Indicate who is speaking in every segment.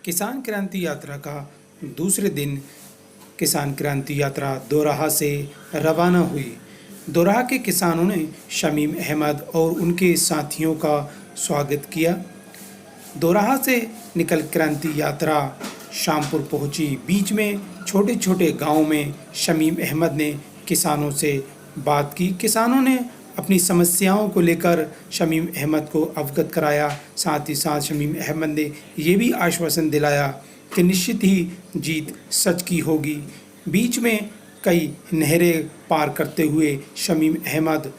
Speaker 1: किसान क्रांति यात्रा का दूसरे दिन किसान क्रांति यात्रा दोराहा से रवाना हुई। दोराहा के किसानों ने शमीम अहमद और उनके साथियों का स्वागत किया। दोराहा से निकल क्रांति यात्रा शामपुर पहुंची। बीच में छोटे छोटे गांवों में शमीम अहमद ने किसानों से बात की। किसानों ने अपनी समस्याओं को लेकर शमीम अहमद को अवगत कराया। साथ ही साथ शमीम अहमद ने ये भी आश्वासन दिलाया कि निश्चित ही जीत सच की होगी। बीच में कई नहरें पार करते हुए शमीम अहमद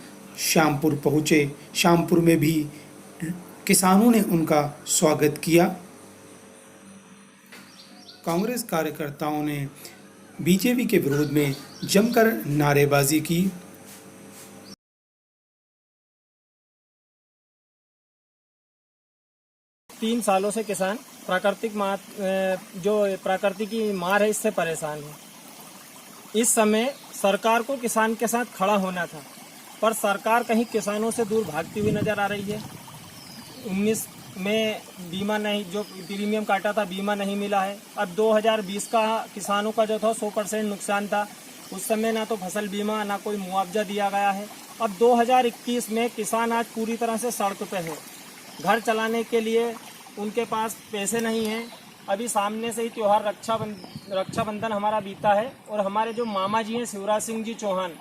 Speaker 1: शामपुर पहुँचे। शामपुर में भी किसानों ने उनका स्वागत किया। कांग्रेस कार्यकर्ताओं ने बीजेपी के विरोध में जमकर नारेबाजी की।
Speaker 2: 3 सालों से किसान प्रकृति की मार है, इससे परेशान है। इस समय सरकार को किसान के साथ खड़ा होना था, पर सरकार कहीं किसानों से दूर भागती हुई नजर आ रही है। 19 में बीमा नहीं, जो प्रीमियम काटा था बीमा नहीं मिला है। अब 2020 का किसानों का जो था 100% नुकसान था। उस समय ना तो फसल बीमा ना कोई मुआवजा दिया गया है। अब 2021 में किसान आज पूरी तरह से सड़क पे है। घर चलाने के लिए उनके पास पैसे नहीं हैं। अभी सामने से ही त्यौहार रक्षाबंधन हमारा बीता है और हमारे जो मामा जी हैं शिवराज सिंह जी चौहान,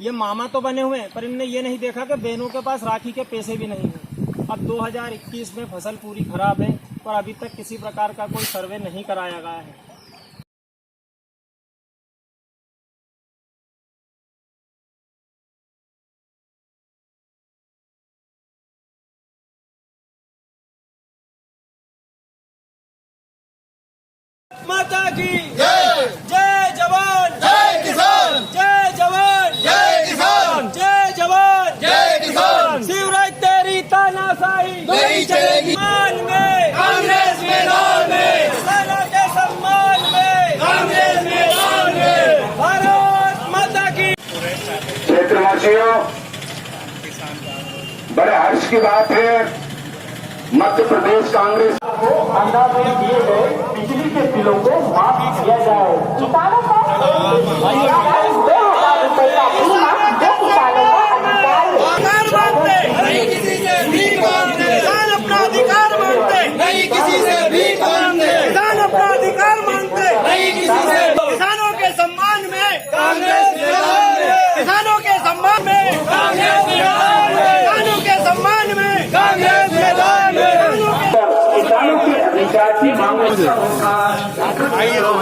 Speaker 2: ये मामा तो बने हुए हैं, पर इनने ये नहीं देखा कि बहनों के पास राखी के पैसे भी नहीं हैं। अब 2021 में फसल पूरी खराब है, पर अभी तक किसी प्रकार का कोई सर्वे नहीं कराया गया है। माता की जय, जय जवान जय किसान, जय जवान जय किसान, जय जवान जय किसान। शिवराज तेरी तानाशाही नहीं चलेगी। मान में कांग्रेस मैदान में, किसानों के सम्मान में कांग्रेस मैदान में। भारत माता की।
Speaker 3: क्षेत्रवासियों, बड़े हर्ष की बात है, मध्य प्रदेश कांग्रेस को अंदाज में दिए गए बिजली के बिलों को माफ किया जाए।
Speaker 4: किसानों को 2,000 रुपए का बीमा जो किसानों को अधिकार
Speaker 2: नहीं किसी से भीख मांगते, किसान अपना अधिकार मांगते, नहीं किसी से भीख मांगते, किसान अपना अधिकार मांगते, नहीं किसी से। किसानों के सम्मान में कांग्रेस मैदान में, किसानों के सम्मान में कांग्रेस मैदान में, किसानों के सम्मान में कांग्रेस मैदान में।
Speaker 3: किसानों के अधिकार की मांग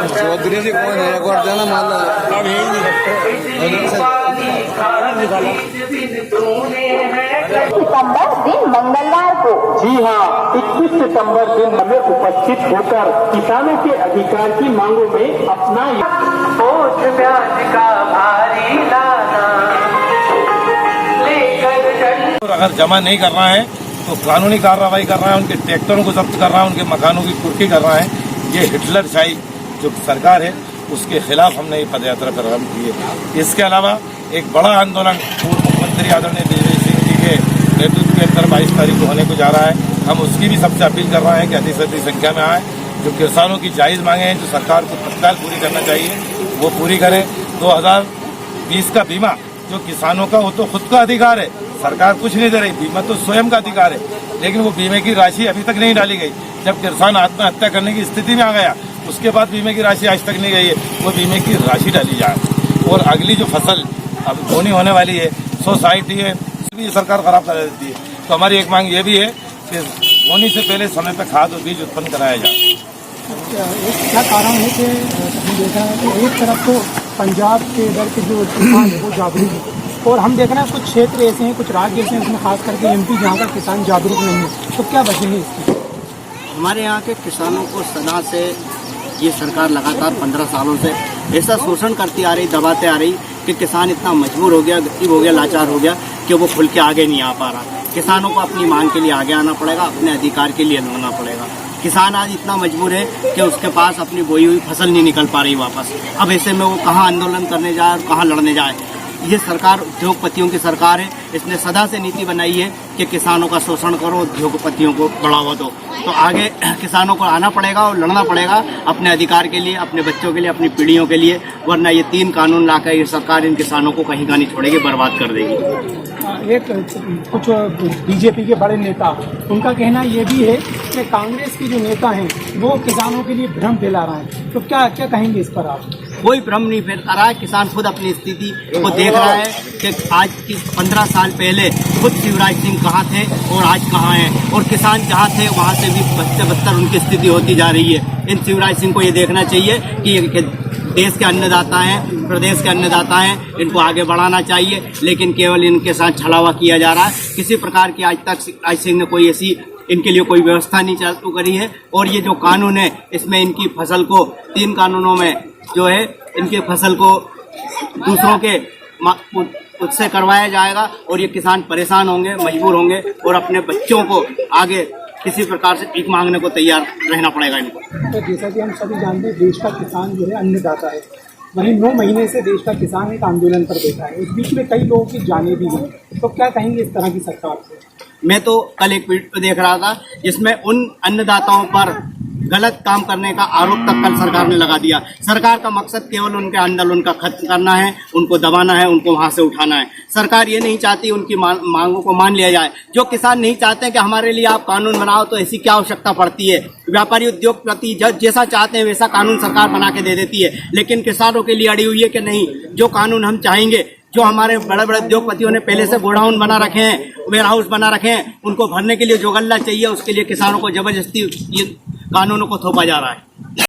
Speaker 5: चौधरी जी कौन है? एक और देना माला अब यही नहीं
Speaker 4: सितंबर दिन मंगलवार को।
Speaker 3: जी हाँ, 21 सितंबर दिन हमें उपस्थित होकर किसानों के अधिकार की मांगों में अपना ब्याज का भारी लाना लेकर
Speaker 6: अगर जमा नहीं कर रहा है तो कानूनी कार्रवाई कर रहा है, उनके ट्रैक्टरों को जब्त कर रहा है, उनके मकानों की कुर्की कर रहा है। ये हिटलरशाही जो सरकार है उसके खिलाफ हमने ये पदयात्रा प्रारंभ की है। इसके अलावा एक बड़ा आंदोलन पूर्व मुख्यमंत्री आदरणीय देवेश सिंह जी के नेतृत्व के अंदर 22 तारीख को होने को जा रहा है। हम उसकी भी सबसे अपील कर रहे हैं कि अधिक से अधिक संख्या में आए। जो किसानों की जायज मांगे हैं, जो सरकार को तत्काल पूरी करना चाहिए, वो पूरी करें। 2020 का बीमा जो किसानों का, वो तो खुद का अधिकार है, सरकार कुछ नहीं दे रही, बीमा तो स्वयं का अधिकार है, लेकिन वो बीमे की राशि अभी तक नहीं डाली गई। जब किसान आत्महत्या करने की स्थिति में आ गया, उसके बाद बीमे की राशि आज तक नहीं गई है, वो बीमे की राशि डाली जाए। और अगली जो फसल अब बोनी होने वाली है, सोसाइटी है, भी सरकार खराब कर देती है। तो हमारी एक मांग ये भी है कि बोनी से पहले समय पर खाद और बीज उत्पन्न कराया जाए।
Speaker 7: क्या कारण है कि हमने देखा है कि एक तरफ तो पंजाब के इधर के जो किसान है वो जागरूक है, और हम देख रहे हैं कुछ क्षेत्र ऐसे हैं, कुछ राज्य ऐसे हैं, उसमें खास करके एमपी जहाँ का किसान जागरूक नहीं है। तो क्या वजह है इसकी?
Speaker 8: हमारे यहाँ के किसानों को सदा से ये सरकार लगातार 15 सालों से ऐसा शोषण करती आ रही, दबाते आ रही कि किसान इतना मजबूर हो गया, गरीब हो गया, लाचार हो गया कि वो खुल के आगे नहीं आ पा रहा। किसानों को अपनी मांग के लिए आगे आना पड़ेगा, अपने अधिकार के लिए लड़ना पड़ेगा। किसान आज इतना मजबूर है कि उसके पास अपनी बोई हुई फसल नहीं निकल पा रही वापस। अब ऐसे में वो कहाँ आंदोलन करने जाए और कहाँ लड़ने जाए। ये सरकार उद्योगपतियों की सरकार है। इसने सदा से नीति बनाई है कि किसानों का शोषण करो, उद्योगपतियों को बढ़ावा दो। तो आगे किसानों को आना पड़ेगा और लड़ना पड़ेगा अपने अधिकार के लिए, अपने बच्चों के लिए, अपनी पीढ़ियों के लिए, वरना ये 3 कानून लाकर ये सरकार इन किसानों को कहीं का नहीं छोड़ेगी, बर्बाद कर देगी।
Speaker 7: एक कुछ बीजेपी के बड़े नेता, उनका कहना ये भी है कि कांग्रेस के जो नेता हैं वो किसानों के लिए भ्रम फैला रहे हैं। तो क्या क्या कहेंगे इस पर आप?
Speaker 8: कोई भ्रम नहीं फैला रहा है। किसान खुद अपनी स्थिति को देख रहा है कि आज की 15 साल पहले खुद शिवराज सिंह कहाँ थे और आज कहाँ हैं, और किसान जहाँ थे वहाँ से भी बदतर उनकी स्थिति होती जा रही है। इन शिवराज सिंह को ये देखना चाहिए कि देश के अन्नदाता हैं, प्रदेश के अन्नदाता हैं, इनको आगे बढ़ाना चाहिए, लेकिन केवल इनके साथ छलावा किया जा रहा है। किसी प्रकार की आज तक शिवराज सिंह ने कोई ऐसी इनके लिए कोई व्यवस्था नहीं चालू करी है। और ये जो कानून है इसमें इनकी फसल को 3 कानूनों में जो है इनकी फसल को दूसरों के उससे करवाया जाएगा और ये किसान परेशान होंगे, मजबूर होंगे और अपने बच्चों को आगे किसी प्रकार से भीख मांगने को तैयार रहना पड़ेगा इनको।
Speaker 7: तो जैसा कि हम सभी जानते हैं देश का किसान जो है अन्नदाता है, वहीं 9 महीने से देश का किसान एक आंदोलन पर बैठा है। इस बीच में कई लोगों की जानें भी गई। तो क्या कहेंगे इस तरह की सरकार से?
Speaker 8: मैं तो कल एक वीडियो देख रहा था जिसमें उन अन्नदाताओं पर गलत काम करने का आरोप तक कल सरकार ने लगा दिया। सरकार का मकसद केवल उनके आंदोलन का खत्म करना है, उनको दबाना है, उनको वहां से उठाना है। सरकार ये नहीं चाहती उनकी मांगों को मान लिया जाए। जो किसान नहीं चाहते कि हमारे लिए आप कानून बनाओ, तो ऐसी क्या आवश्यकता पड़ती है? व्यापारी उद्योगपति जैसा चाहते हैं वैसा कानून सरकार बना के दे देती है, लेकिन किसानों के लिए अड़ी हुई है कि नहीं, जो कानून हम चाहेंगे, जो हमारे बड़े बड़े उद्योगपतियों ने पहले से गोडाउन बना रखे हैं, वेयर हाउस बना रखे हैं, उनको भरने के लिए जो गल्ला चाहिए उसके लिए किसानों को जबरदस्ती कानूनों को थोपा जा रहा है।